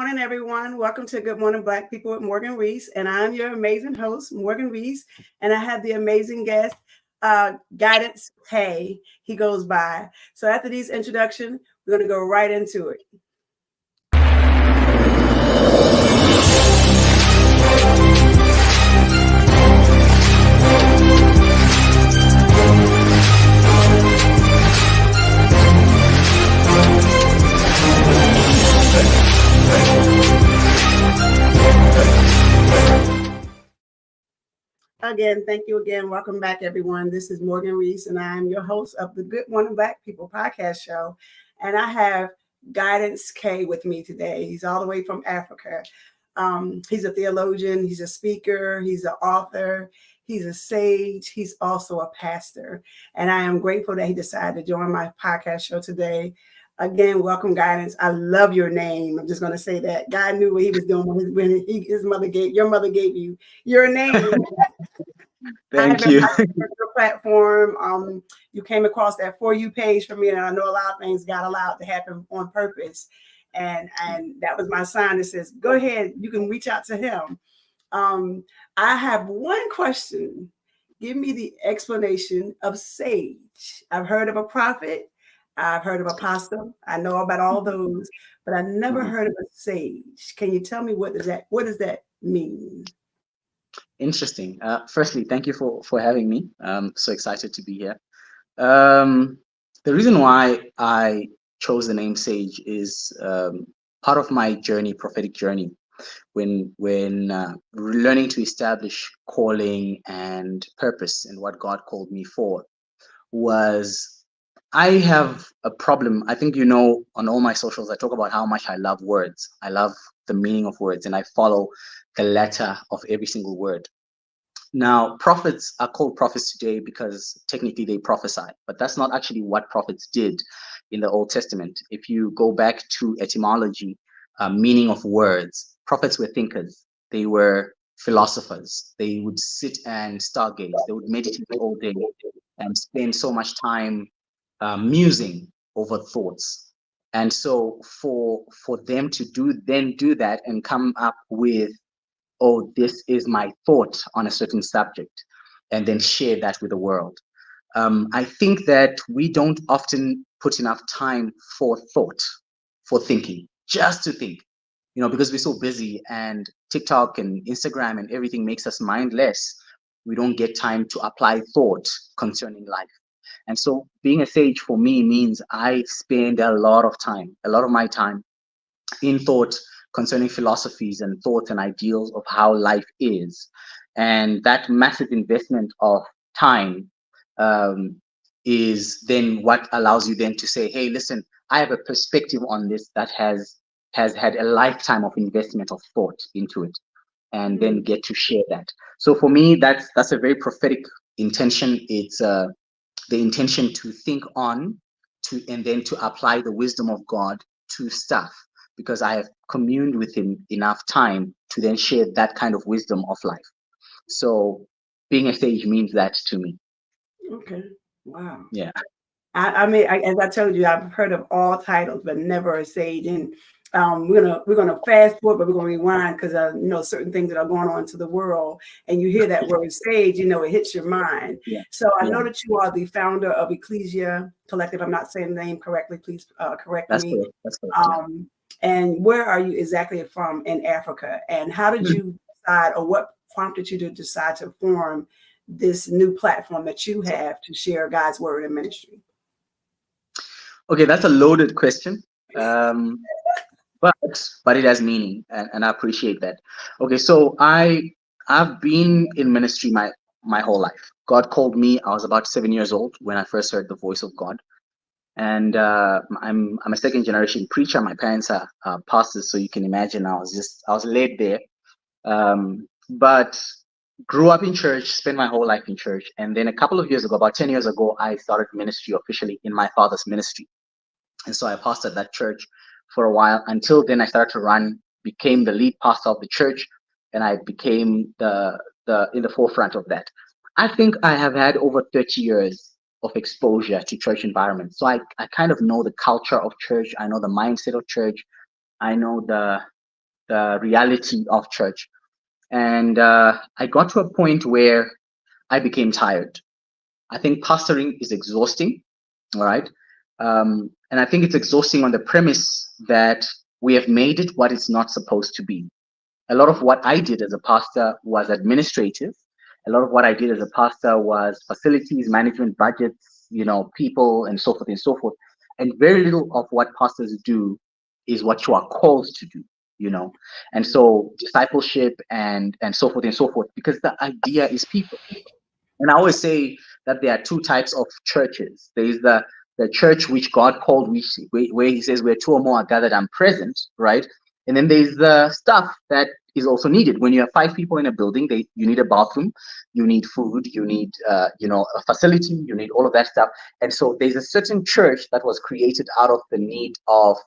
morning, everyone. Welcome to Good Morning Black People with Morgan Reese. And I'm your amazing host, Morgan Reese. And I have the amazing guest, Guidance K. He goes by. So after these introductions, we're going to go right into it. Again, thank you again. Welcome back, everyone. This is Morgan Reese, and I'm your host of the Good Morning Black People podcast show. And I have Guidance K with me today. He's all the way from Africa. He's a theologian, he's a speaker, he's an author, he's a sage, he's also a pastor. And I am grateful that he decided to join my podcast show today. Again, welcome, Guidance. I love your name. I'm just going to say that. God knew what he was doing when your mother gave you your name. Thank you. Your platform. You came across that For You page for me, and I know a lot of things got allowed to happen on purpose. And that was my sign that says, go ahead, you can reach out to him. I have one question. Give me the explanation of sage. I've heard of a prophet. I've heard of apostle. I know about all those, but I never heard of a sage. Can you tell me what does that mean? Interesting. Firstly, thank you for having me. I'm so excited to be here. The reason why I chose the name Sage is part of my journey, prophetic journey, when learning to establish calling and purpose and what God called me for was I have a problem. I think on all my socials, I talk about how much I love words. I love the meaning of words, and I follow the letter of every single word. Now, prophets are called prophets today because technically they prophesy, but that's not actually what prophets did in the Old Testament. If you go back to etymology, meaning of words, prophets were thinkers. They were philosophers. They would sit and stargaze. They would meditate all day and spend so much time musing over thoughts. And so for them to do that and come up with, oh, this is my thought on a certain subject, and then share that with the world. I think that we don't often put enough time for thought, for thinking, just to think, because we're so busy, and TikTok and Instagram and everything makes us mindless. We don't get time to apply thought concerning life. And so being a sage for me means I spend a lot of my time in thought concerning philosophies and thoughts and ideals of how life is. And that massive investment of time is then what allows you then to say, hey, listen, I have a perspective on this that has had a lifetime of investment of thought into it, and then get to share that. So for me, that's a very prophetic intention. It's the intention to think on and then to apply the wisdom of God to stuff, because I have communed with him enough time to then share that kind of wisdom of life. So being a sage means that to me. Okay. Wow. Yeah. I mean, as I told you, I've heard of all titles, but never a sage. And we're gonna fast forward, but we're gonna rewind because certain things that are going on to the world, and you hear that word sage, it hits your mind. Yeah. So I know that you are the founder of Ecclesia Collective. I'm not saying the name correctly. Please correct me. That's correct. And where are you exactly from in Africa? And how did you decide, or what prompted you to decide to form this new platform that you have to share God's word in ministry? Okay, that's a loaded question. But it has meaning, and I appreciate that. Okay, so I've been in ministry my whole life. God called me. I was about 7 years old when I first heard the voice of God, and I'm a second generation preacher. My parents are pastors, so you can imagine I was led there, but grew up in church, spent my whole life in church, and then a couple of years ago, about 10 years ago, I started ministry officially in my father's ministry, and so I pastored that church for a while. Until then, I started to became the lead pastor of the church, and I became in the forefront of that. I think I have had over 30 years of exposure to church environments. So I kind of know the culture of church. I know the mindset of church. I know the reality of church. And I got to a point where I became tired. I think pastoring is exhausting, all right? And I think it's exhausting on the premise that we have made it what it's not supposed to be. A lot of what I did as a pastor was administrative. A lot of what I did as a pastor was facilities, management, budgets, people, and so forth and so forth. And very little of what pastors do is what you are called to do, And so discipleship and so forth and so forth, because the idea is people. And I always say that there are two types of churches. There is the church which God called, where he says where two or more are gathered, I'm present, right? And then there's the stuff that is also needed. When you have 5 people in a building, you need a bathroom, you need food, you need a facility, you need all of that stuff. And so there's a certain church that was created out of the need of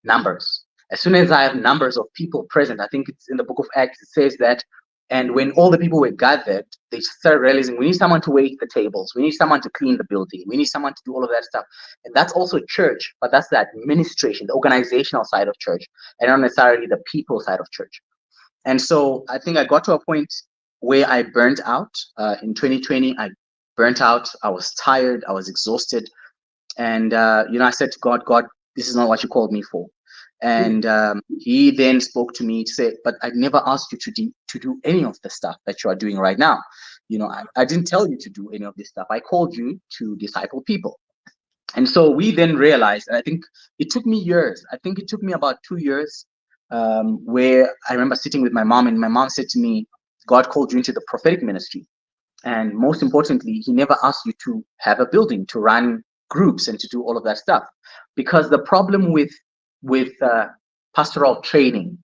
numbers. As soon as I have numbers of people present, I think it's in the book of Acts, it says that, and when all the people were gathered, they started realizing we need someone to wait the tables, we need someone to clean the building, we need someone to do all of that stuff. And that's also church, but that's the administration, the organizational side of church, and not necessarily the people side of church. And so I think I got to a point where I burnt out. In 2020, I burnt out. I was tired. I was exhausted. And, I said to God, this is not what you called me for. And he then spoke to me to say, but I never asked you to do any of the stuff that you are doing right now. I didn't tell you to do any of this stuff. I called you to disciple people. And so we then realized, and I think it took me years. I think it took me about 2 years, where I remember sitting with my mom, and my mom said to me, God called you into the prophetic ministry. And most importantly, he never asked you to have a building, to run groups and to do all of that stuff. Because the problem with pastoral training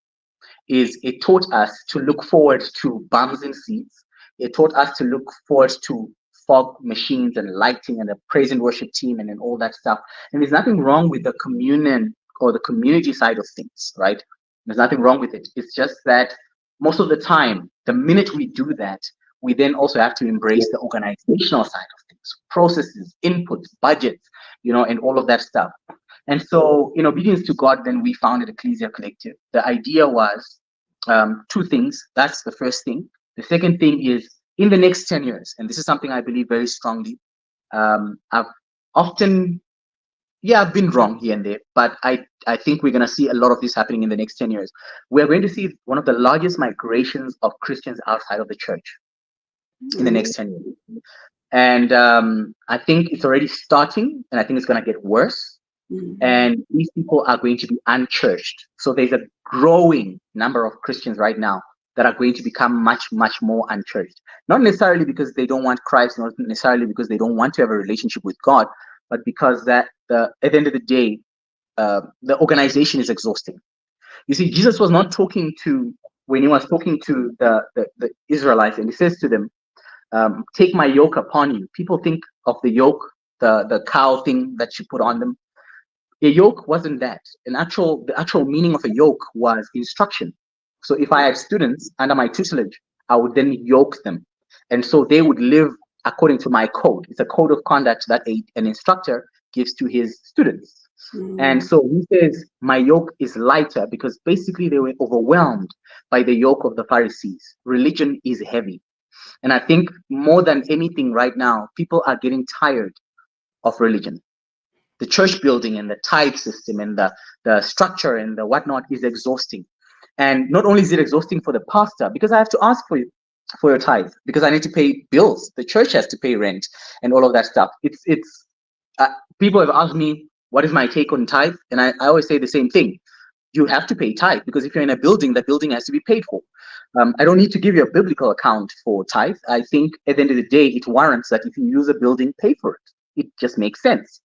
is it taught us to look forward to bums in seats. It taught us to look forward to fog machines and lighting and a praise and worship team and then all that stuff. And there's nothing wrong with the communion or the community side of things, right? There's nothing wrong with it. It's just that most of the time, the minute we do that, we then also have to embrace the organizational side of things, processes, inputs, budgets, and all of that stuff. And so, in obedience to God, then we founded Ecclesia Collective. The idea was 2 things. That's the first thing. The second thing is, in the next 10 years, and this is something I believe very strongly, I've often, I've been wrong here and there, but I think we're going to see a lot of this happening in the next 10 years. We're going to see one of the largest migrations of Christians outside of the church in the next 10 years. And I think it's already starting, and I think it's going to get worse. And these people are going to be unchurched. So there's a growing number of Christians right now that are going to become much, much more unchurched. Not necessarily because they don't want Christ, not necessarily because they don't want to have a relationship with God, but because at the end of the day, the organization is exhausting. You see, Jesus was not talking to, when he was talking to the Israelites, and he says to them, take my yoke upon you. People think of the yoke, the cow thing that you put on them. A yoke wasn't that. The actual meaning of a yoke was instruction. So if I had students under my tutelage, I would then yoke them. And so they would live according to my code. It's a code of conduct that an instructor gives to his students. And so he says, my yoke is lighter, because basically they were overwhelmed by the yoke of the Pharisees. Religion is heavy. And I think more than anything right now, people are getting tired of religion. The church building and the tithe system and the structure and the whatnot is exhausting. And not only is it exhausting for the pastor, because I have to ask for your tithe, because I need to pay bills. The church has to pay rent and all of that stuff. It's people have asked me, what is my take on tithe? And I always say the same thing. You have to pay tithe, because if you're in a building, that building has to be paid for. I don't need to give you a biblical account for tithe. I think at the end of the day, it warrants that if you use a building, pay for it. It just makes sense.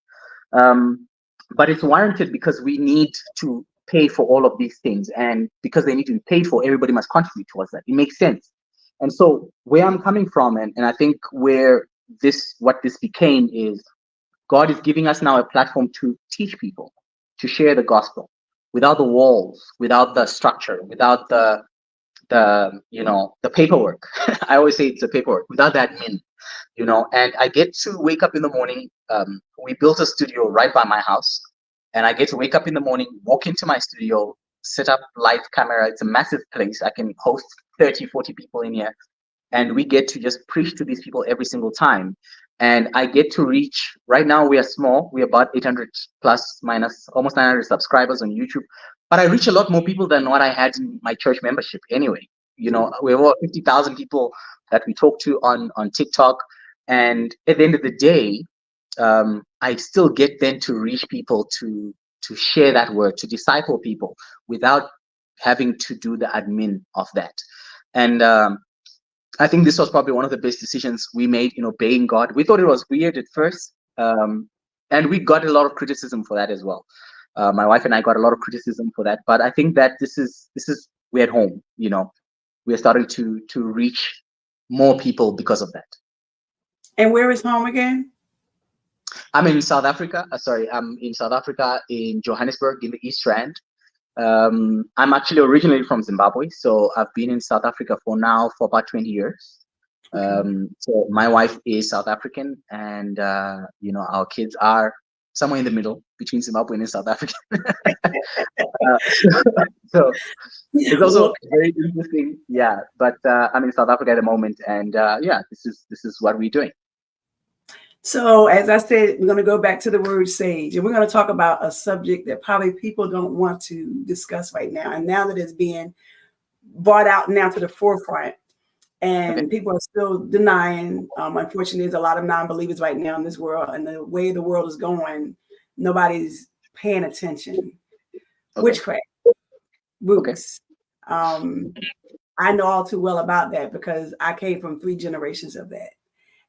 But it's warranted because we need to pay for all of these things, and because they need to be paid for, everybody must contribute towards that. It makes sense. And so where I'm coming from, and I think what this became is, God is giving us now a platform to teach people, to share the gospel without the walls, without the structure, without the paperwork. I always say it's the paperwork, without the admin. And I get to wake up in the morning. We built a studio right by my house, and I get to wake up in the morning, walk into my studio, set up live camera. It's a massive place. I can host 30, 40 people in here. And we get to just preach to these people every single time. And I get to reach, right now we are small. We're about 800 plus minus almost 900 subscribers on YouTube. But I reach a lot more people than what I had in my church membership anyway. You know, we have over 50,000 people that we talk to on TikTok. And at the end of the day, I still get then to reach people to share that word, to disciple people without having to do the admin of that. And I think this was probably one of the best decisions we made in obeying God. We thought it was weird at first, and we got a lot of criticism for that as well. My wife and I got a lot of criticism for that, but I think that this is we're at home. You know, we're starting to reach more people because of that. And where is home again? I'm in South Africa. I'm in South Africa, in Johannesburg, in the East Rand. I'm actually originally from Zimbabwe, so I've been in South Africa for about 20 years. Okay. So my wife is South African, and you know, our kids are somewhere in the middle between Zimbabwe and South Africa. So it's also very interesting. Yeah, but I'm in South Africa at the moment, and yeah, this is what we're doing. So, as I said, we're going to go back to the word sage, and we're going to talk about a subject that probably people don't want to discuss right now. And now that it's being brought out now to the forefront, and people are still denying. Unfortunately, there's a lot of non-believers right now in this world, and the way the world is going, nobody's paying attention. Witchcraft, roots. I know all too well about that because I came from 3 generations of that.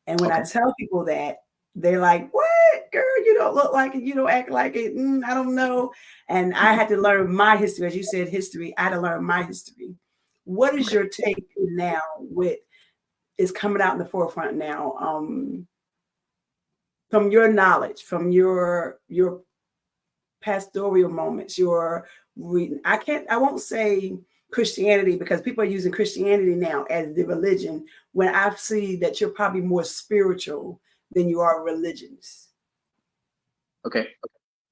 And when I tell people that, they're like, what, girl, you don't look like it. You don't act like it. I don't know. And I had to learn my history. As you said, history. I had to learn my history. What is your take now with is coming out in the forefront now? From your knowledge, from your pastoral moments, your reading. I won't say Christianity because people are using Christianity now as the religion when I see that you're probably more spiritual than you are religious. Okay.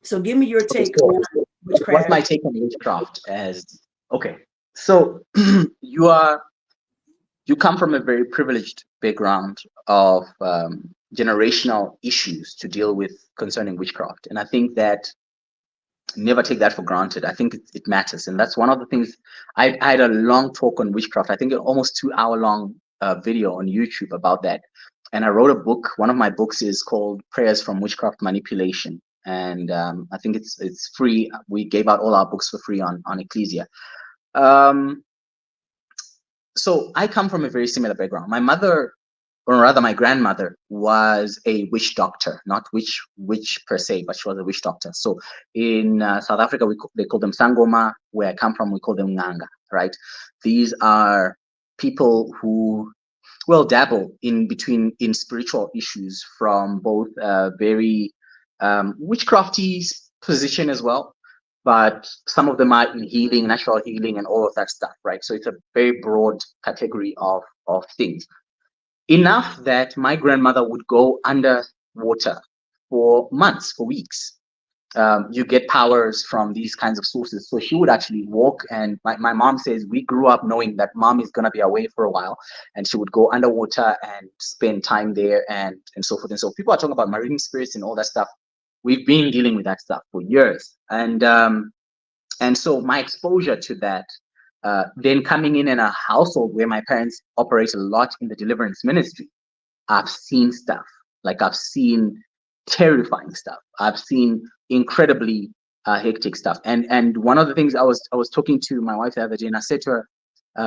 So give me your take on witchcraft. What's my take on witchcraft? So you come from a very privileged background of generational issues to deal with concerning witchcraft. And I think that never take that for granted. I think it matters. And that's one of the things. I had a long talk on witchcraft. I think an almost 2-hour long video on YouTube about that. And I wrote a book. One of my books is called Prayers from Witchcraft Manipulation. And I think it's free. We gave out all our books for free on Ecclesia. So I come from a very similar background. My mother, or rather my grandmother, was a witch doctor, not witch per se, but she was a witch doctor. So in South Africa, they call them Sangoma. Where I come from, we call them Nganga, right? These are people who, well, dabble in spiritual issues from both very witchcrafty position as well, but some of them are in healing, natural healing, and all of that stuff, right? So it's a very broad category of things. Enough that my grandmother would go underwater for months, for weeks. You get powers from these kinds of sources. So she would actually walk, and my mom says we grew up knowing that mom is going to be away for a while, and she would go underwater and spend time there and so forth and so. People are talking about marine spirits and all that stuff. We've been dealing with that stuff for years. And so my exposure to that, then coming in a household where my parents operate a lot in the deliverance ministry, I've seen stuff. Like I've seen terrifying stuff. I've seen incredibly hectic stuff. And one of the things I was talking to my wife the other day, and I said to her,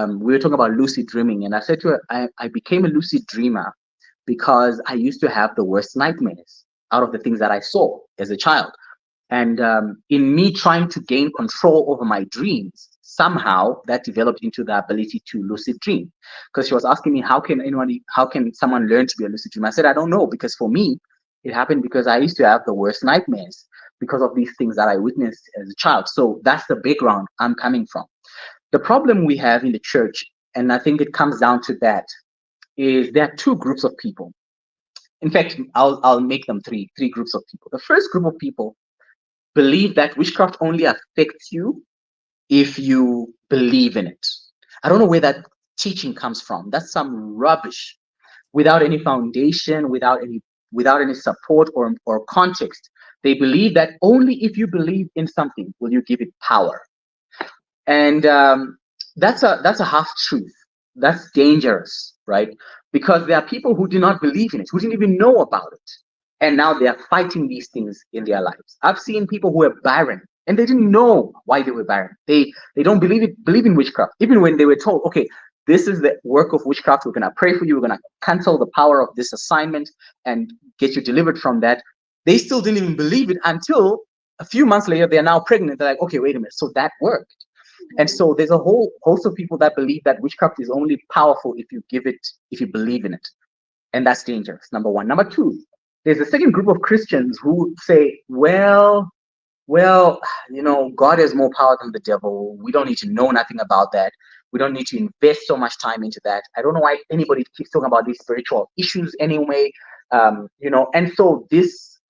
we were talking about lucid dreaming, and I said to her, I became a lucid dreamer because I used to have the worst nightmares out of the things that I saw as a child. And in me trying to gain control over my dreams, somehow that developed into the ability to lucid dream. Because she was asking me, how can someone learn to be a lucid dreamer? I said, I don't know, because for me, it happened because I used to have the worst nightmares because of these things that I witnessed as a child. So that's the background I'm coming from. The problem we have in the church, and I think it comes down to that, is there are 2 groups of people. In fact, I'll make them three groups of people. The first group of people believe that witchcraft only affects you if you believe in it. I don't know where that teaching comes from. That's some rubbish without any foundation, without any support or context. They believe that only if you believe in something will you give it power. And that's a half truth. That's dangerous, right? Because there are people who do not believe in it, who didn't even know about it, and now they are fighting these things in their lives. I've seen people who were barren and they didn't know why they were barren. They don't believe in witchcraft, even when they were told, okay, this is the work of witchcraft. We're gonna pray for you. We're gonna cancel the power of this assignment and get you delivered from that. They still didn't even believe it until a few months later. They're now pregnant. They're like, okay, wait a minute. So that worked. And so there's a whole host of people that believe that witchcraft is only powerful if you believe in it. And that's dangerous, number one. Number two, there's a second group of Christians who say, well, God has more power than the devil. We don't need to know nothing about that. We don't need to invest so much time into that. I don't know why anybody keeps talking about these spiritual issues anyway. And so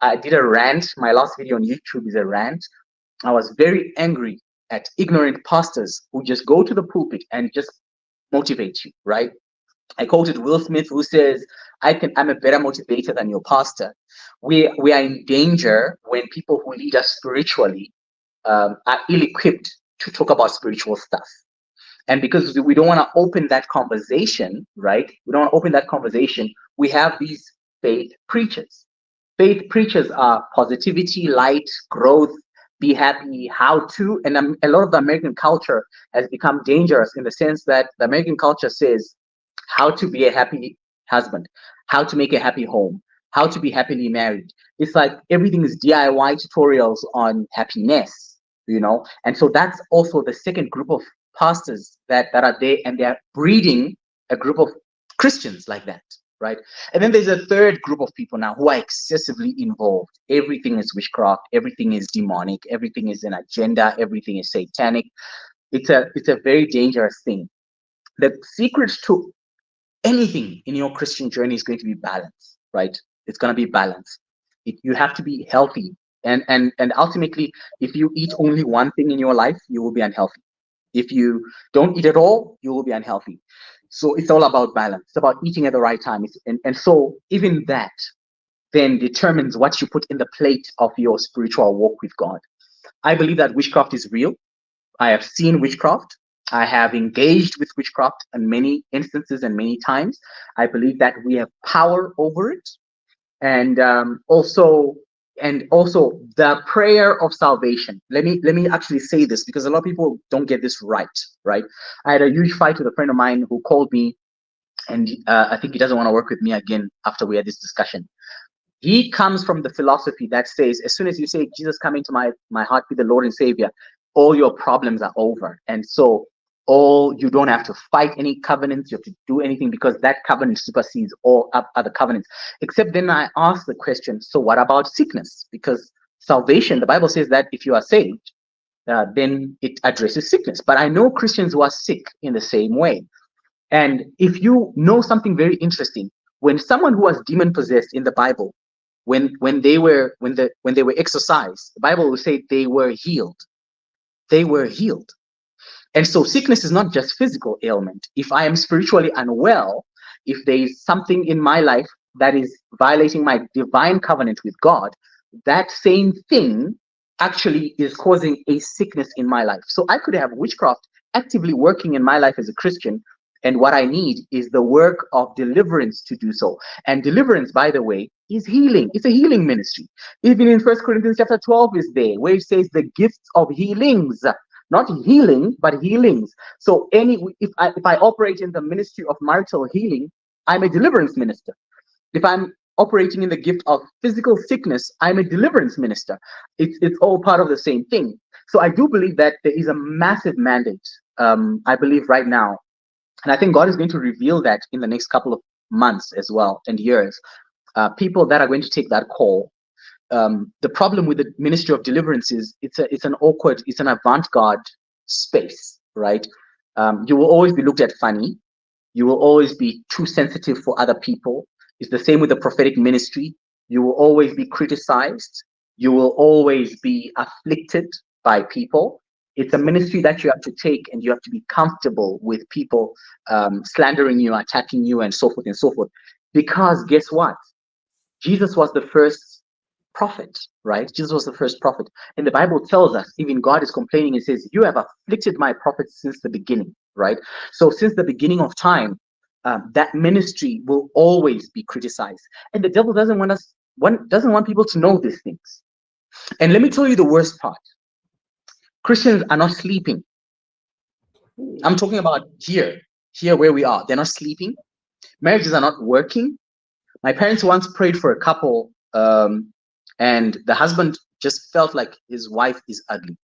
I did a rant. My last video on YouTube is a rant. I was very angry at ignorant pastors who just go to the pulpit and just motivate you, right? I quoted Will Smith, who says, I'm a better motivator than your pastor. We are in danger when people who lead us spiritually are ill-equipped to talk about spiritual stuff. And because we don't want to open that conversation, right? We don't want to open that conversation. We have these faith preachers. Faith preachers are positivity, light, growth, be happy, how to. And a lot of the American culture has become dangerous in the sense that the American culture says how to be a happy husband, how to make a happy home, how to be happily married. It's like everything is DIY tutorials on happiness, And so that's also the second group of pastors that are there, and they're breeding a group of Christians like that, right? And then there's a third group of people now who are excessively involved. Everything is witchcraft, everything is demonic, everything is an agenda, everything is satanic. It's a very dangerous thing. The secret to anything in your Christian journey is going to be balance, right? It's going to be balance. You have to be healthy, and ultimately, if you eat only one thing in your life, you will be unhealthy. If you don't eat at all, you will be unhealthy. So it's all about balance. It's about eating at the right time. And so even that then determines what you put in the plate of your spiritual walk with God. I believe that witchcraft is real. I have seen witchcraft. I have engaged with witchcraft in many instances and many times. I believe that we have power over it. And also the prayer of salvation. Let me actually say this, because a lot of people don't get this right. I had a huge fight with a friend of mine who called me, and I think he doesn't want to work with me again after we had this discussion. He comes from the philosophy that says, as soon as you say, Jesus, come into my heart, be the Lord and Savior, all your problems are over. And so you don't have to fight any covenants, you have to do anything, because that covenant supersedes all other covenants. Except then I ask the question, so what about sickness? Because salvation, the Bible says that if you are saved, then it addresses sickness. But I know Christians who are sick in the same way. And if you know something very interesting, when someone who was demon possessed in the Bible, when they were exorcised, the Bible will say they were healed. They were healed. And so sickness is not just physical ailment. If I am spiritually unwell, if there is something in my life that is violating my divine covenant with God, that same thing actually is causing a sickness in my life. So I could have witchcraft actively working in my life as a Christian, and what I need is the work of deliverance to do so. And deliverance, by the way, is healing. It's a healing ministry. Even in 1 Corinthians chapter 12 is there, where it says the gifts of healings. Not healing, but healings. So if I operate in the ministry of marital healing, I'm a deliverance minister. If I'm operating in the gift of physical sickness, I'm a deliverance minister. It's all part of the same thing. So I do believe that there is a massive mandate, I believe right now. And I think God is going to reveal that in the next couple of months as well, and years. People that are going to take that call. The problem with the ministry of deliverance is it's an avant-garde space, right? You will always be looked at funny. You will always be too sensitive for other people. It's the same with the prophetic ministry. You will always be criticized. You will always be afflicted by people. It's a ministry that you have to take, and you have to be comfortable with people slandering you, attacking you, and so forth and so forth. Because guess what? Jesus was the first prophet, right? Jesus was the first prophet. And the Bible tells us, even God is complaining and says, you have afflicted my prophets since the beginning, right? So since the beginning of time, that ministry will always be criticized. And the devil doesn't want people to know these things. And let me tell you the worst part. Christians are not sleeping. I'm talking about here where we are. They're not sleeping. Marriages are not working. My parents once prayed for a couple, and the husband just felt like his wife is ugly.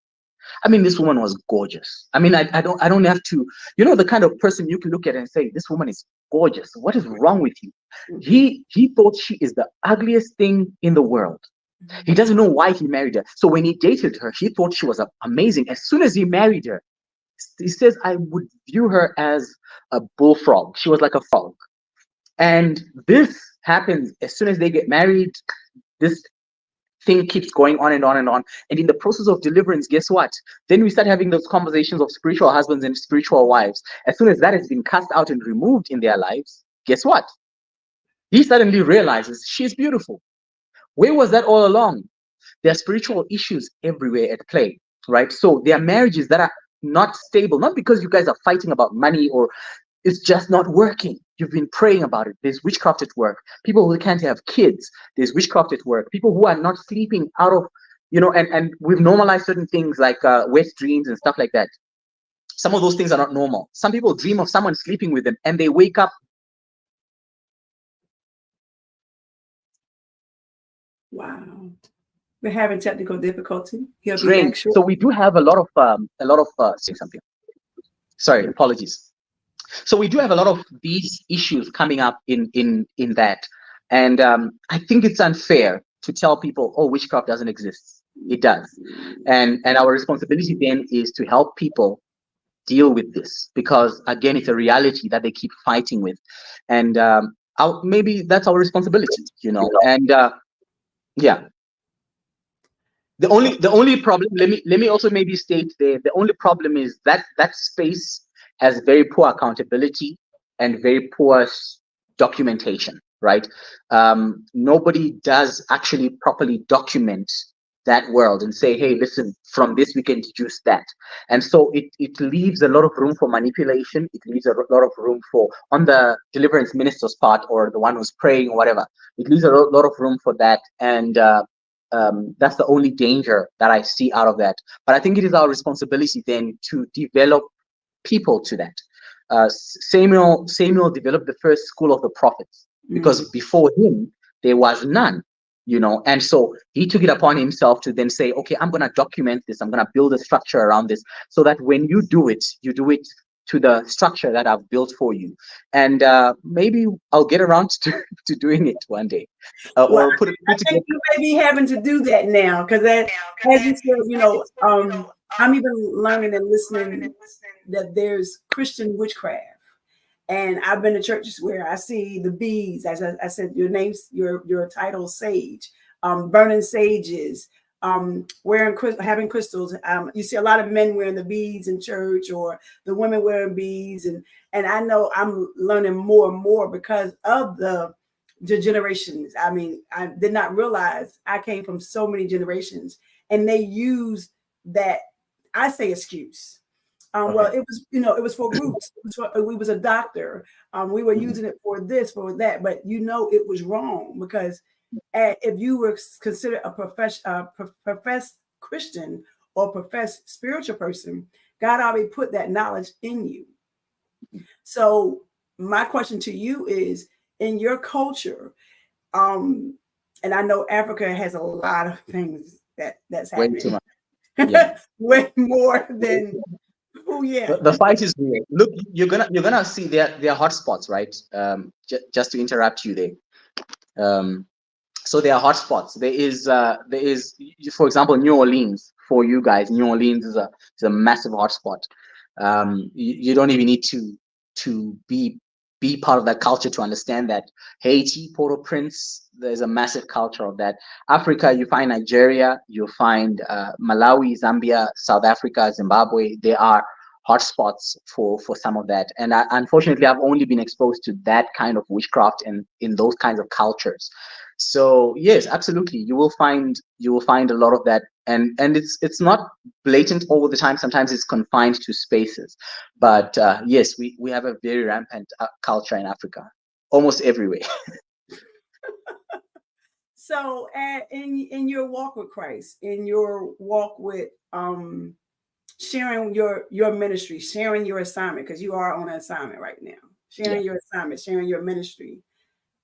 I mean, this woman was gorgeous. I mean, I don't have to, the kind of person you can look at and say, this woman is gorgeous. What is wrong with you? He thought she is the ugliest thing in the world. He doesn't know why he married her. So when he dated her, he thought she was amazing. As soon as he married her, he says, I would view her as a bullfrog. She was like a frog. And this happens as soon as they get married. This thing keeps going on and on and on. And in the process of deliverance, guess what? Then we start having those conversations of spiritual husbands and spiritual wives. As soon as that has been cast out and removed in their lives, guess what? He suddenly realizes she's beautiful. Where was that all along? There are spiritual issues everywhere at play, right? So there are marriages that are not stable, not because you guys are fighting about money or it's just not working. You've been praying about it. There's witchcraft at work. People who can't have kids, there's witchcraft at work. People who are not sleeping out of, and we've normalized certain things like wet dreams and stuff like that. Some of those things are not normal. Some people dream of someone sleeping with them and they wake up. Wow. We're having technical difficulty. He'll be Drained. back shortly. So we do have a lot of say something. Sorry, apologies. So we do have a lot of these issues coming up in that, and I think it's unfair to tell people, oh, witchcraft doesn't exist. It does, and our responsibility then is to help people deal with this, because again, it's a reality that they keep fighting with, and maybe that's our responsibility, and yeah. The only problem, let me also maybe state there, the only problem is that space has very poor accountability and very poor documentation, right? Nobody does actually properly document that world and say, hey, listen, from this we can deduce that. And so it leaves a lot of room for manipulation. It leaves a lot of room for, on the deliverance minister's part or the one who's praying or whatever, it leaves a lot of room for that. And that's the only danger that I see out of that. But I think it is our responsibility then to develop people to that. Samuel developed the first school of the prophets, because before him there was none, and so he took it upon himself to then say, okay, I'm going to document this, I'm going to build a structure around this, so that when you do it to the structure that I've built for you. And maybe I'll get around to doing it one day. Or put it I think you may be having to do that now, because as you said, I'm even learning and listening that there's Christian witchcraft. And I've been to churches where I see the beads, as I said, your title, sage, burning sages, having crystals. You see a lot of men wearing the beads in church, or the women wearing beads, and I know I'm learning more and more because of the generations. I mean, I did not realize I came from so many generations, and they use that, I say, excuse. Well, it was, it was for roots. We was a doctor. We were using it for this, for that, but it was wrong, because if you were considered a professed Christian or professed spiritual person, God already put that knowledge in you. So my question to you is, in your culture, and I know Africa has a lot of things that's happening. Way too much. Yeah. Way more than. Oh yeah. The fight is real. Look, you're gonna see there are hotspots, right? Just to interrupt you there. So there are hotspots. There is, for example, New Orleans. For you guys, New Orleans is a massive hotspot. You don't even need to be be part of that culture to understand that Haiti, Port-au-Prince, there's a massive culture of that. Africa, you find Nigeria, you find Malawi, Zambia, South Africa, Zimbabwe. They are hotspots for some of that. And unfortunately, I've only been exposed to that kind of witchcraft in those kinds of cultures. So yes, absolutely, you will find a lot of that, and it's not blatant all the time. Sometimes it's confined to spaces, but yes, we have a very rampant culture in Africa, almost everywhere. So, in your walk with Christ, in your walk with sharing your ministry, sharing your assignment, because you are on an assignment right now, sharing your assignment, sharing your ministry,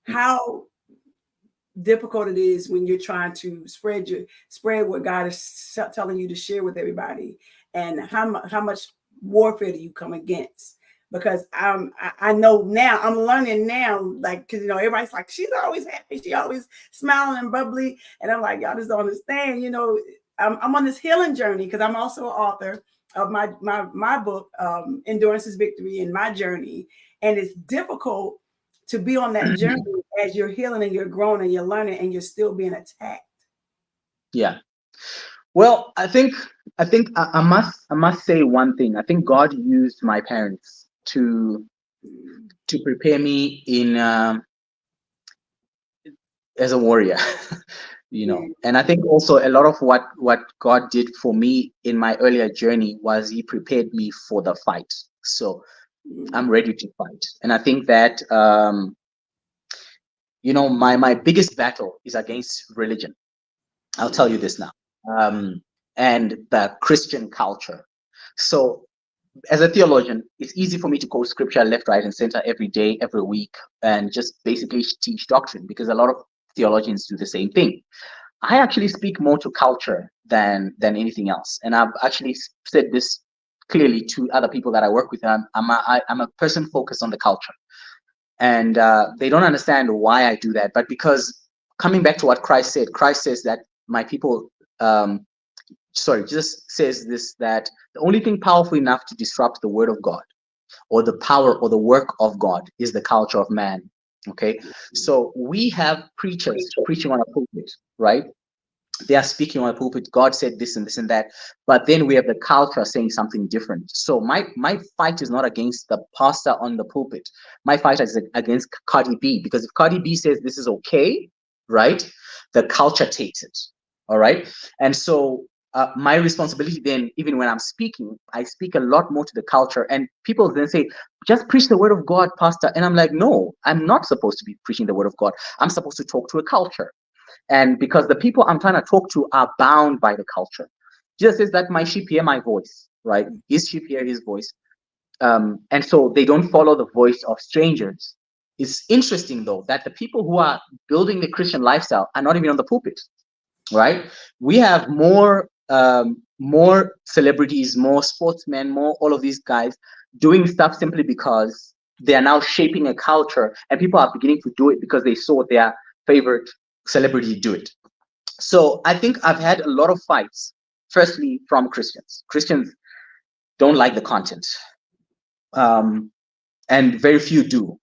how difficult it is when you're trying to spread what God is telling you to share with everybody, and how much warfare do you come against? Because I know now, I'm learning now, like, because everybody's like, she's always happy, she always smiling and bubbly, and I'm like, y'all just don't understand. I'm on this healing journey because I'm also an author of my book, Endurance is Victory, and my journey, and it's difficult to be on that journey as you're healing and you're growing and you're learning and you're still being attacked. Yeah. Well, I think I must say one thing. I think God used my parents to prepare me in as a warrior, And I think also a lot of what God did for me in my earlier journey was He prepared me for the fight. So I'm ready to fight, and I think that my biggest battle is against religion. I'll tell you this now, and the Christian culture. So as a theologian, it's easy for me to quote scripture left, right, and center every day, every week, and just basically teach doctrine, because a lot of theologians do the same thing. I actually speak more to culture than anything else, and I've actually said this clearly to other people that I work with. I'm a person focused on the culture, and they don't understand why I do that. But because, coming back to what Christ says that my people, Jesus says this, that the only thing powerful enough to disrupt the word of God, or the power or the work of God, is the culture of man. Okay, so we have preachers preaching on a pulpit, right? They are speaking on a pulpit. God said this and this and that, but then we have the culture saying something different. So my fight is not against the pastor on the pulpit. My fight is against Cardi B, because if Cardi B says this is okay, right, the culture takes it. All right, and so my responsibility then, even when I'm speaking, I speak a lot more to the culture. And people then say, just preach the word of God, pastor. And I'm like, no, I'm not supposed to be preaching the word of God. I'm supposed to talk to a culture. And because the people I'm trying to talk to are bound by the culture. Jesus says that my sheep hear my voice, right? His sheep hear his voice. And so they don't follow the voice of strangers. It's interesting, though, that the people who are building the Christian lifestyle are not even on the pulpit, right? We have more celebrities, more sportsmen, more all of these guys doing stuff simply because they are now shaping a culture, and people are beginning to do it because they saw their favorite celebrity do it. So I think I've had a lot of fights, firstly from Christians. Christians don't like the content, and very few do.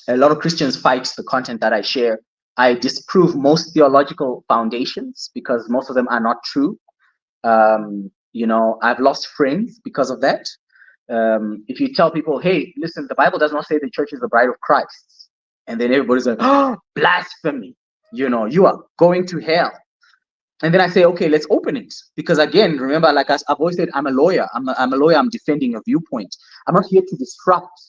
A lot of Christians fight the content that I share. I disprove most theological foundations because most of them are not true. I've lost friends because of that. If you tell people, hey, listen, the Bible does not say the church is the bride of Christ, and then everybody's like, oh, blasphemy, you are going to hell. And then I say, okay, let's open it. Because again, remember, like I've always said, I'm a lawyer. I'm a lawyer. I'm defending a viewpoint. I'm not here to disrupt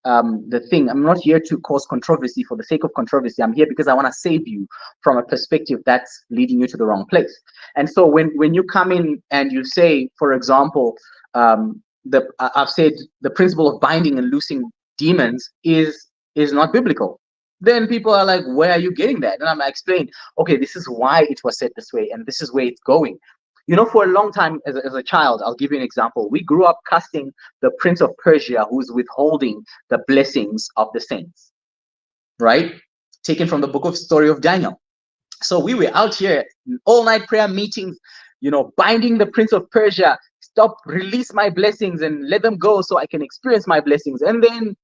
the thing. I'm not here to cause controversy for the sake of controversy. I'm here because I want to save you from a perspective that's leading you to the wrong place. And so when you come in and you say, for example, I've said the principle of binding and loosing demons is not biblical. Then people are like, where are you getting that? And I'm explaining, okay, this is why it was said this way, and this is where it's going. For a long time as a child, I'll give you an example. We grew up casting the Prince of Persia, who's withholding the blessings of the saints, right? Taken from the book of story of Daniel. So we were out here in all-night prayer meetings, binding the Prince of Persia, stop, release my blessings and let them go so I can experience my blessings. And then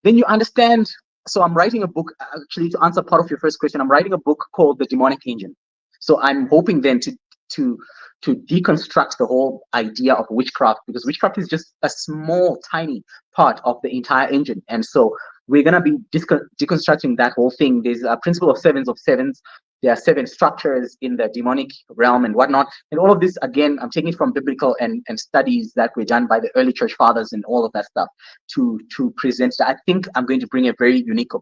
then you understand. So I'm writing a book, actually, to answer part of your first question. I'm writing a book called The Demonic Engine. So I'm hoping then to deconstruct the whole idea of witchcraft, because witchcraft is just a small, tiny part of the entire engine. And so we're going to be deconstructing that whole thing. There's a principle of sevens of sevens. There are 7 structures in the demonic realm and whatnot. And all of this, again, I'm taking from biblical and studies that were done by the early church fathers and all of that stuff to present. I think I'm going to bring a very unique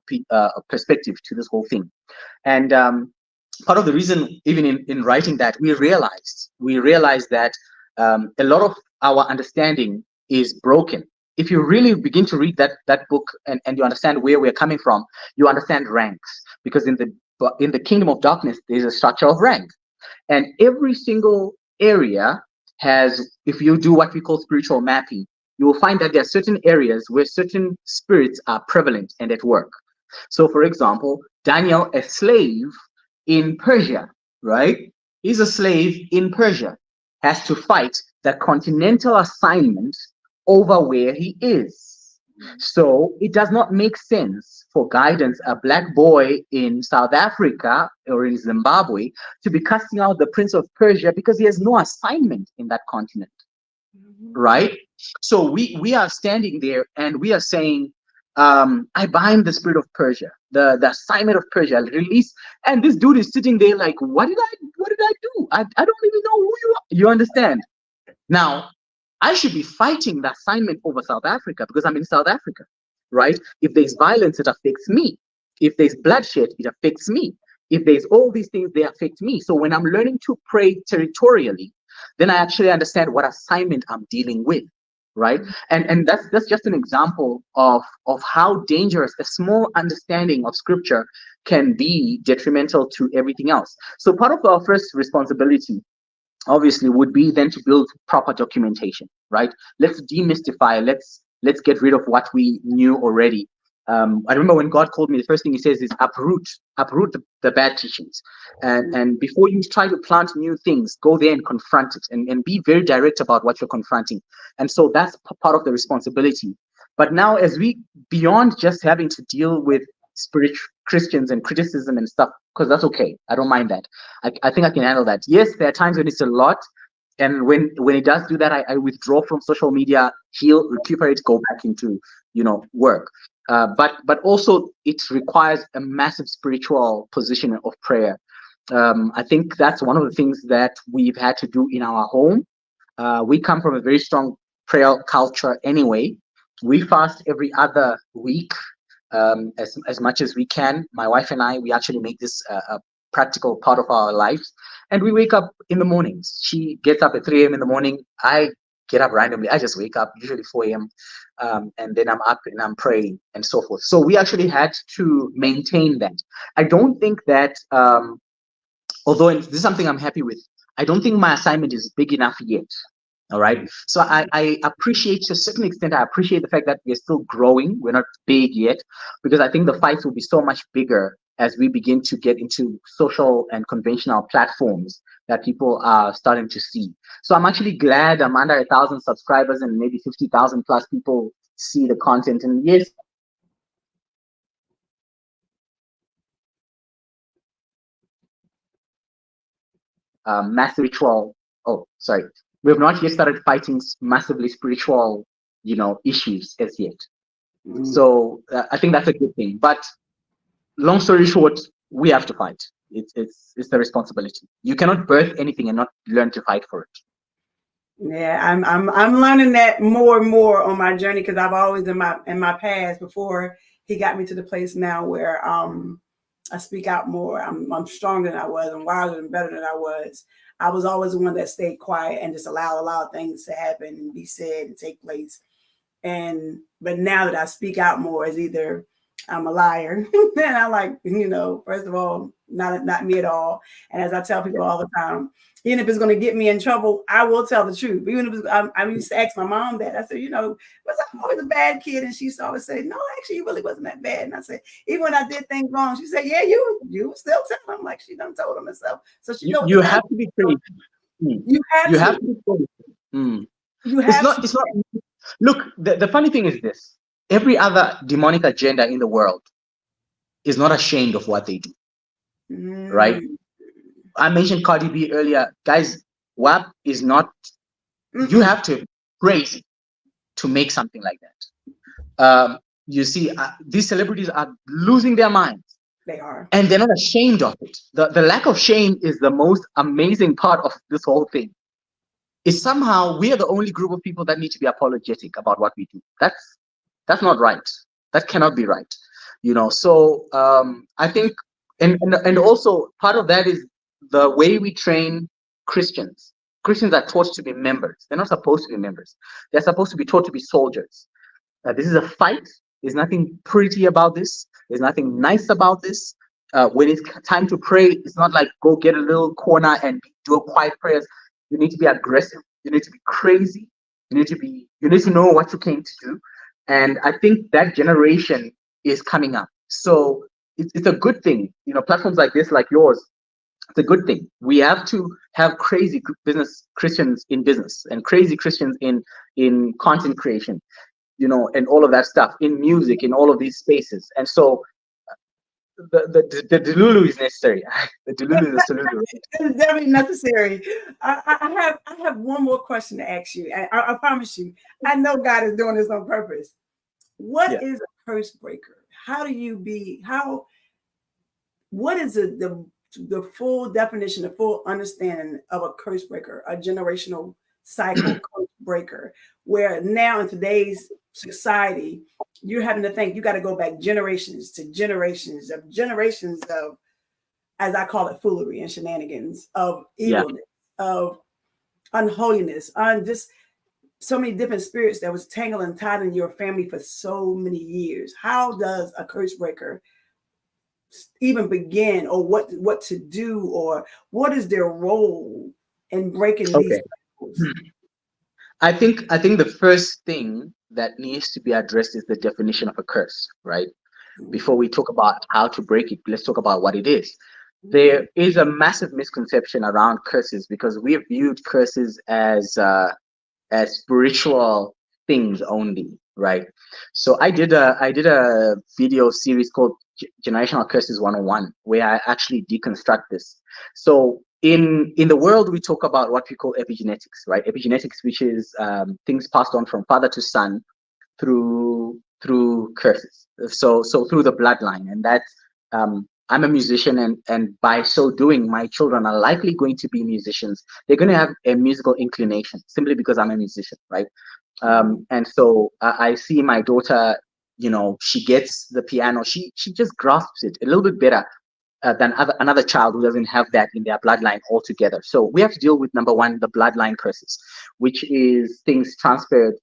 perspective to this whole thing. And part of the reason, even in writing that, we realized that a lot of our understanding is broken. If you really begin to read that book and you understand where we're coming from, you understand ranks. Because in the kingdom of darkness, there's a structure of rank. And every single area has, if you do what we call spiritual mapping, you will find that there are certain areas where certain spirits are prevalent and at work. So, for example, Daniel, a slave in Persia, right? He's a slave in Persia, has to fight the continental assignment over where he is. So it does not make sense for Guidance, a black boy in South Africa or in Zimbabwe, to be casting out the Prince of Persia because he has no assignment in that continent, right? So we are standing there and we are saying, I bind the spirit of Persia, the assignment of Persia, release. And this dude is sitting there like, what did I do? I don't even know who you are. You understand? Now, I should be fighting the assignment over South Africa because I'm in South Africa, right? If there's violence, it affects me. If there's bloodshed, it affects me. If there's all these things, they affect me. So when I'm learning to pray territorially, then I actually understand what assignment I'm dealing with, right? And that's just an example of how dangerous a small understanding of scripture can be detrimental to everything else. So part of our first responsibility obviously would be then to build proper documentation, right? Let's demystify, let's get rid of what we knew already. I remember when God called me, the first thing he says is uproot the bad teachings. And before you try to plant new things, go there and confront it and be very direct about what you're confronting. And so that's part of the responsibility. But now, as we, beyond just having to deal with spiritual Christians and criticism and stuff, because that's okay, I don't mind that. I think I can handle that. Yes, there are times when it's a lot, and when it does do that, I withdraw from social media, heal, recuperate, go back into work. But also it requires a massive spiritual position of prayer. I think that's one of the things that we've had to do in our home. We come from a very strong prayer culture anyway. We fast every other week, as much as we can. My wife and I, we actually make this a practical part of our lives. And we wake up in the mornings. She gets up at 3 a.m. in the morning. I get up randomly. I just wake up, usually 4 a.m. And then I'm up and I'm praying and so forth. So we actually had to maintain that. I don't think that, although this is something I'm happy with, I don't think my assignment is big enough yet. All right. So I appreciate, to a certain extent, I appreciate the fact that we're still growing. We're not big yet, because I think the fight will be so much bigger as we begin to get into social and conventional platforms that people are starting to see. So I'm actually glad I'm under 1,000 subscribers and maybe 50,000 plus people see the content. And yes, massive ritual. Oh, sorry. We have not yet started fighting massively spiritual, issues as yet. So I think that's a good thing. But long story short, we have to fight. It's the responsibility. You cannot birth anything and not learn to fight for it. Yeah, I'm learning that more and more on my journey, because I've always in my past, before he got me to the place now where I speak out more. I'm stronger than I was, and wiser and better than I was. I was always the one that stayed quiet and just allowed a lot of things to happen and be said and take place. But now that I speak out more, it's either I'm a liar and I first of all, not me at all. And as I tell people all the time, even if it's going to get me in trouble, I will tell the truth. Even if I used to ask my mom that. I said, was I always a bad kid? And she used to always say, no, actually, you really wasn't that bad. And I said, even when I did things wrong, she said, yeah, you still tell them, like she done told them herself. So she knows you have to be crazy. You have to. You have to. It's not. Look, the funny thing is this. every other demonic agenda in the world is not ashamed of what they do, right? I mentioned Cardi B earlier. Guys, WAP is not, you have to crazy to make something like that. You see, these celebrities are losing their minds. They are. And they're not ashamed of it. The lack of shame is the most amazing part of this whole thing. Is somehow we are the only group of people that need to be apologetic about what we do. That's not right. That cannot be right. You know, so I think, and also part of that is the way we train Christians. Christians are taught to be members. They're not supposed to be members. They're supposed to be taught to be soldiers. This is a fight. There's nothing pretty about this. There's nothing nice about this. When it's time to pray, it's not like go get a little corner and do a quiet prayers. You need to be aggressive. You need to be crazy. You need to know what you came to do. And I think that generation is coming up. So it's a good thing. You know, platforms like this, like yours, it's a good thing. We have to have crazy business Christians in business and crazy Christians in content creation, you know, and all of that stuff, in music, in all of these spaces. And so the Delulu is necessary. The Delulu is a Delulu. It's definitely necessary. I have one more question to ask you. I promise you, I know God is doing this on purpose. What is a curse breaker? What is the full definition, the full understanding of a curse breaker, a generational cycle curse breaker, where now in today's society, you're having to think you got to go back generations of, as I call it, foolery and shenanigans, of evilness, of unholiness, on just so many different spirits that was tangled and tied in your family for so many years. How does a curse breaker even begin, or what to do, or what is their role in breaking these cycles? I think the first thing that needs to be addressed is the definition of a curse, right? Before we talk about how to break it, let's talk about what it is. There is a massive misconception around curses because we have viewed curses as spiritual things only, right? So I did a video series called Generational Curses 101, where I actually deconstruct this. So in the world, we talk about what we call epigenetics, right? Epigenetics, which is things passed on from father to son through curses. So through the bloodline, and that's I'm a musician, and by so doing, my children are likely going to be musicians. They're going to have a musical inclination simply because I'm a musician, right? And so I see my daughter, you know, she gets the piano, she just grasps it a little bit better than another child who doesn't have that in their bloodline altogether. So we have to deal with, number one, the bloodline curses, which is things transferred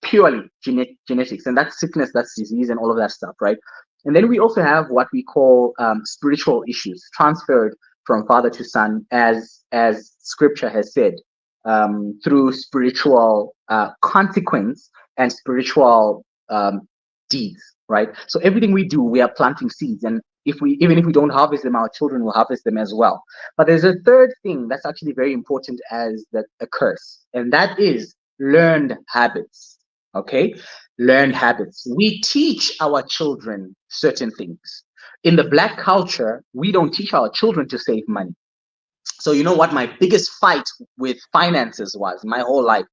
purely genetics, and that's sickness, that's disease, and all of that stuff, right? And then we also have what we call spiritual issues transferred from father to son, as scripture has said, through spiritual consequence and spiritual deeds, right? So everything we do, we are planting seeds, and even if we don't harvest them, our children will harvest them as well. But there's a third thing that's actually very important as a curse, and that is learned habits. Okay, learned habits. We teach our children certain things. In the Black culture, we don't teach our children to save money. So you know what my biggest fight with finances was my whole life?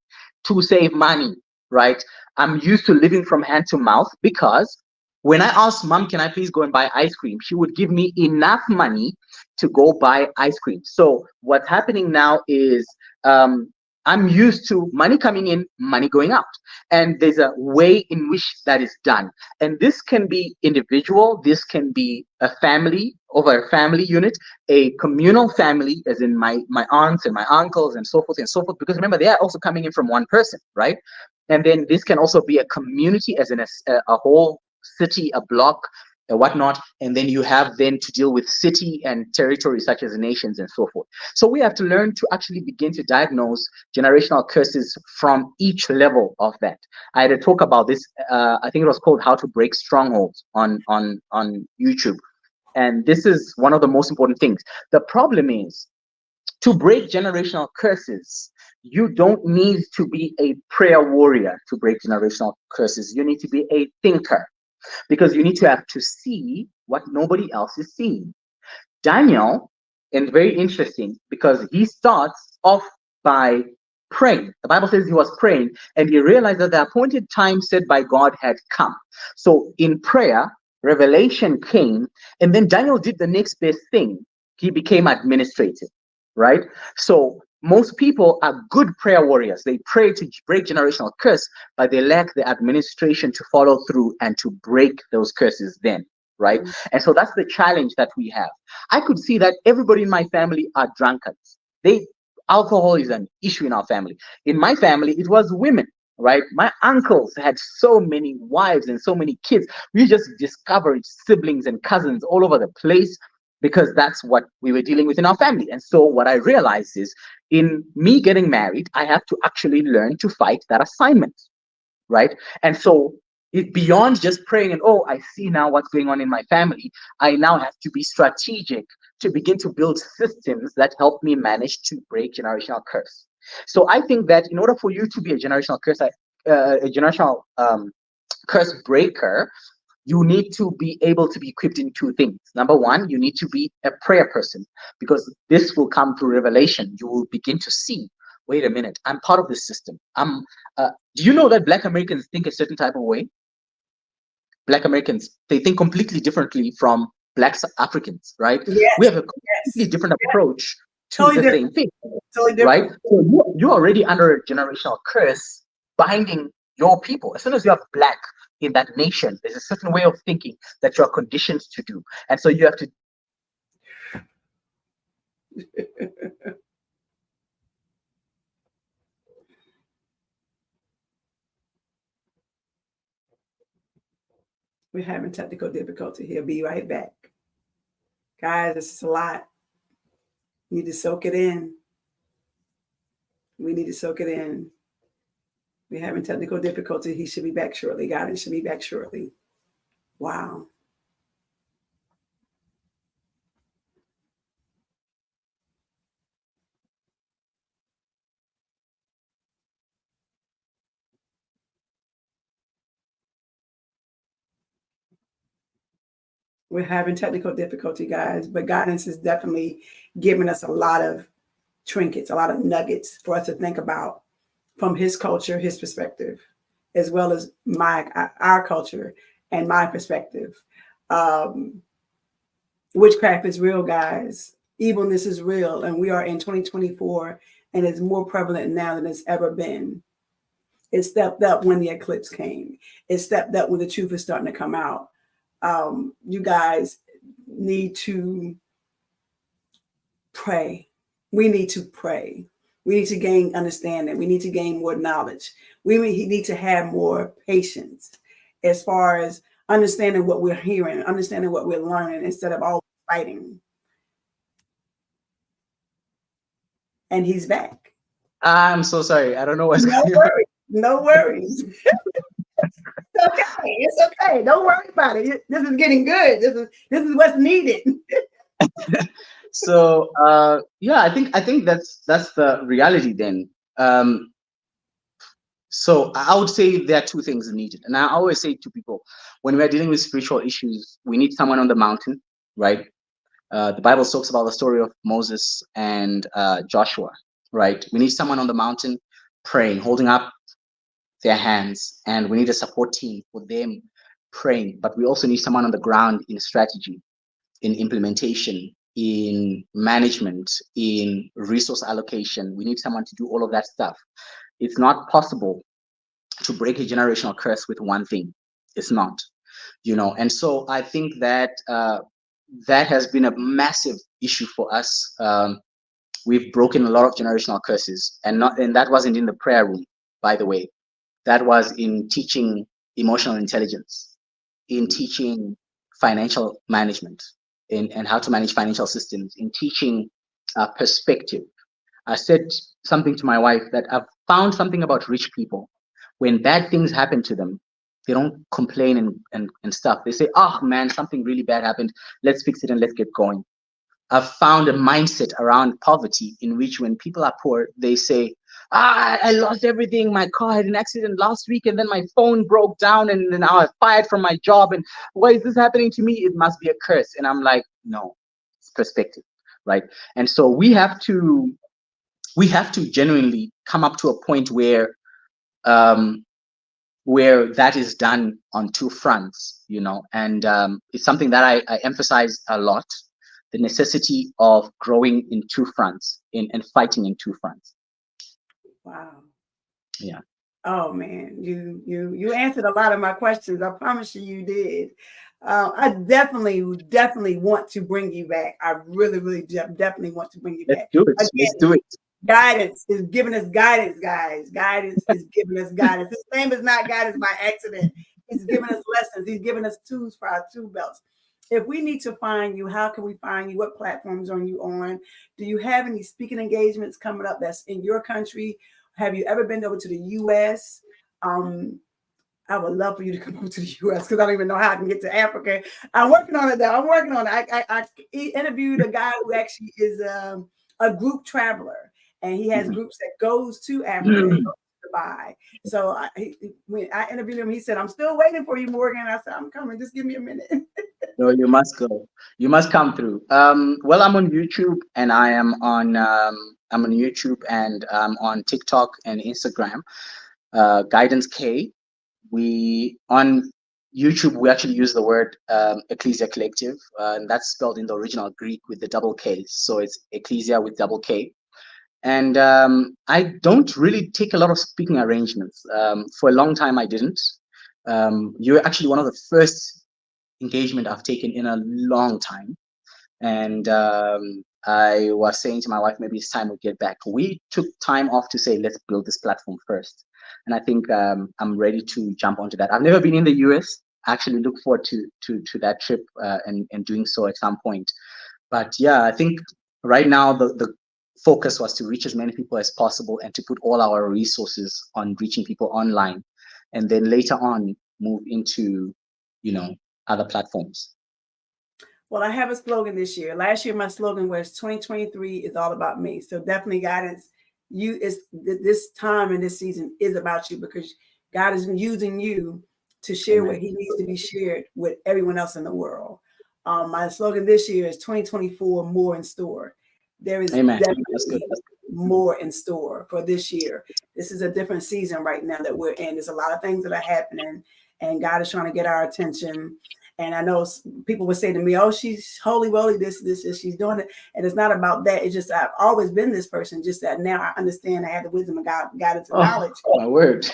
To save money, right? I'm used to living from hand to mouth, because when I asked mom, can I please go and buy ice cream, she would give me enough money to go buy ice cream. So what's happening now is I'm used to money coming in, money going out. And there's a way in which that is done. And this can be individual, this can be a family, over a family unit, a communal family, as in my aunts and my uncles and so forth and so forth. Because remember, they are also coming in from one person, right? And then this can also be a community, as in a whole city, a block, and whatnot. And then you have then to deal with city and territories such as nations and so forth. So we have to learn to actually begin to diagnose generational curses from each level of that. I had a talk about this, I think it was called How to Break Strongholds on YouTube. And this is one of the most important things. The problem is To break generational curses, you don't need to be a prayer warrior to break generational curses. You need to be a thinker, because you need to have to see what nobody else is seeing. Daniel, and very interesting, because he starts off by praying. The Bible says he was praying and he realized that the appointed time set by God had come. So in prayer, revelation came, and then Daniel did the next best thing. He became administrative, right? So most people are good prayer warriors. They pray to break generational curse, but they lack the administration to follow through and to break those curses then, right? And so that's the challenge that we have. I could see that everybody in my family are drunkards. Alcohol is an issue in our family. In my family, it was women, right? My uncles had so many wives and so many kids. We just discovered siblings and cousins all over the place because that's what we were dealing with in our family. And so what I realized is, in me getting married, I have to actually learn to fight that assignment, right? And so beyond just praying and, oh, I see now what's going on in my family, I now have to be strategic to begin to build systems that help me manage to break generational curse. So I think that in order for you to be a generational curse breaker, you need to be able to be equipped in two things. Number one, you need to be a prayer person, because this will come through revelation. You will begin to see, wait a minute, I'm part of this system. Do you know that Black Americans think a certain type of way? Black Americans, they think completely differently from Black Africans, right? Yes. We have a completely different approach to Totally the same thing, totally right? So you're already under a generational curse binding your people. As soon as you have Black in that nation, there's a certain way of thinking that you're conditioned to do. And so you have to We're having technical difficulty. He'll be right back. Guys, this is a lot. We need to soak it in. We need to soak it in. We're having technical difficulty. He should be back shortly. Guidance should be back shortly. Wow. We're having technical difficulty, guys, but guidance is definitely giving us a lot of trinkets, a lot of nuggets for us to think about from his culture, his perspective, as well as our culture and my perspective. Witchcraft is real, guys. Evilness is real, and we are in 2024, and it's more prevalent now than it's ever been. It stepped up when the eclipse came. It stepped up when the truth is starting to come out. You guys need to pray. We need to pray. We need to gain understanding. We need to gain more knowledge. We need to have more patience as far as understanding what we're hearing, understanding what we're learning instead of all fighting. And he's back. I'm so sorry. I don't know what's going on. No worries. It's okay. It's okay. Don't worry about it. This is getting good. This is what's needed. So yeah, I think that's the reality then. So I would say there are two things needed, and I always say to people, when we are dealing with spiritual issues, we need someone on the mountain, right? The Bible talks about the story of Moses and Joshua, right? We need someone on the mountain praying, holding up their hands, and we need a support team for them praying. But we also need someone on the ground in strategy, in implementation, in management, in resource allocation. We need someone to do all of that stuff. It's not possible to break a generational curse with one thing. It's not, and so I think that that has been a massive issue for us. We've broken a lot of generational curses, and that wasn't in the prayer room, by the way. That was in teaching emotional intelligence, in teaching financial management, and how to manage financial systems, in teaching perspective. I said something to my wife that I've found something about rich people. When bad things happen to them, they don't complain and stuff. They say, oh man, something really bad happened. Let's fix it and let's get going. I've found a mindset around poverty in which when people are poor, they say, I lost everything. My car had an accident last week, and then my phone broke down, and then I was fired from my job. And why is this happening to me? It must be a curse. And I'm like, no, it's perspective, right? And so we have to genuinely come up to a point um, where that is done on two fronts, and it's something that I emphasize a lot, the necessity of growing in two fronts and fighting in two fronts. Wow. Yeah. Oh man, you answered a lot of my questions. I promise you did. I definitely want to bring you back. I really definitely want to bring you Let's back. do it. Again, Let's do it. Guidance is giving us guidance, guys. Guidance is giving us guidance. His name is not guidance by accident. He's giving us lessons. He's giving us tools for our tool belts. If we need to find you, how can we find you? What platforms are you on? Do you have any speaking engagements coming up that's in your country? Have you ever been over to the U.S.? I would love for you to come over to the U.S. because I don't even know how I can get to Africa. I'm working on it though. I'm working on it. I interviewed a guy who actually is a group traveler, and he has groups that goes to Africa and goes to Dubai. So when I interviewed him, he said, "I'm still waiting for you, Morgan." I said, "I'm coming. Just give me a minute." No, you must go. You must come through. Well, I'm on YouTube, and I'm on YouTube and on TikTok and Instagram. Guidance K. We on YouTube we actually use the word Ecclesia Collective, and that's spelled in the original Greek with the double K. So it's Ecclesia with double K. And I don't really take a lot of speaking arrangements. For a long time, I didn't. You're actually one of the first engagement I've taken in a long time. And I was saying to my wife, maybe it's time we get back. We took time off to say, let's build this platform first. And I think I'm ready to jump onto that. I've never been in the US. I actually look forward to that trip and doing so at some point. But yeah, I think right now the focus was to reach as many people as possible and to put all our resources on reaching people online. And then later on, move into, other platforms. Well, I have a slogan this year. Last year, my slogan was 2023 is all about me. So definitely guidance. This time and this season is about you because God is using you to share what he needs to be shared with everyone else in the world. My slogan this year is 2024 more in store. There is definitely more in store for this year. This is a different season right now that we're in. There's a lot of things that are happening, and God is trying to get our attention. And I know people would say to me, "Oh, she's holy, this, she's doing it." And it's not about that. It's just I've always been this person. Just that now I understand. I have the wisdom of God, guidance, and knowledge. My word.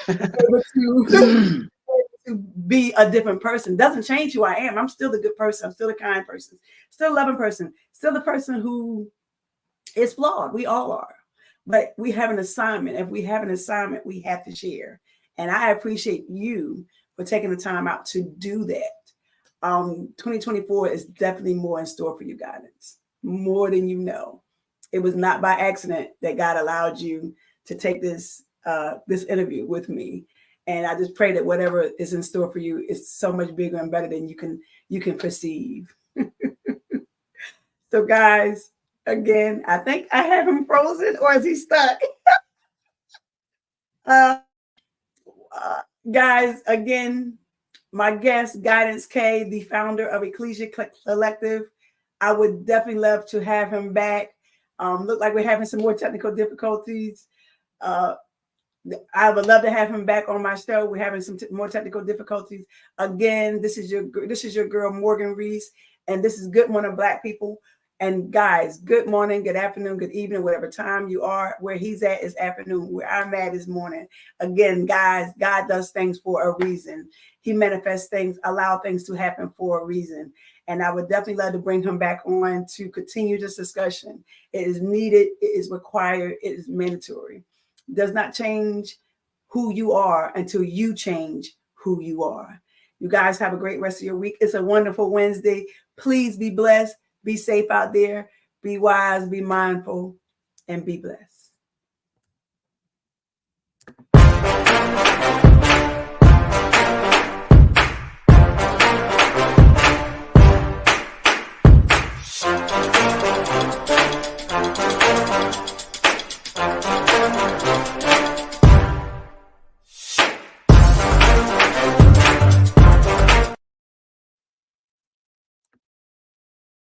to be a different person doesn't change who I am. I'm still the good person. I'm still the kind person. Still a loving person. Still the person who is flawed. We all are. But we have an assignment. If we have an assignment, we have to share. And I appreciate you for taking the time out to do that. 2024 is definitely more in store for you, guidance, more than you know. It was not by accident that God allowed you to take this interview with me. And I just pray that whatever is in store for you is so much bigger and better than you can perceive. So guys, again, I think I have him frozen, or is he stuck? Guys, again, my guest, Guidance K, the founder of Ecclesia Collective. I would definitely love to have him back. Look like we're having some more technical difficulties. I would love to have him back on my show. We're having some more technical difficulties. Again, this is your girl, Morgan Reese, and this is Good Morning Black People. And guys, good morning, good afternoon, good evening, whatever time you are. Where he's at is afternoon. Where I'm at is morning. Again, guys, God does things for a reason. He manifests things, allow things to happen for a reason. And I would definitely love to bring him back on to continue this discussion. It is needed. It is required. It is mandatory. Does not change who you are until you change who you are. You guys have a great rest of your week. It's a wonderful Wednesday. Please be blessed. Be safe out there. Be wise. Be mindful. And be blessed.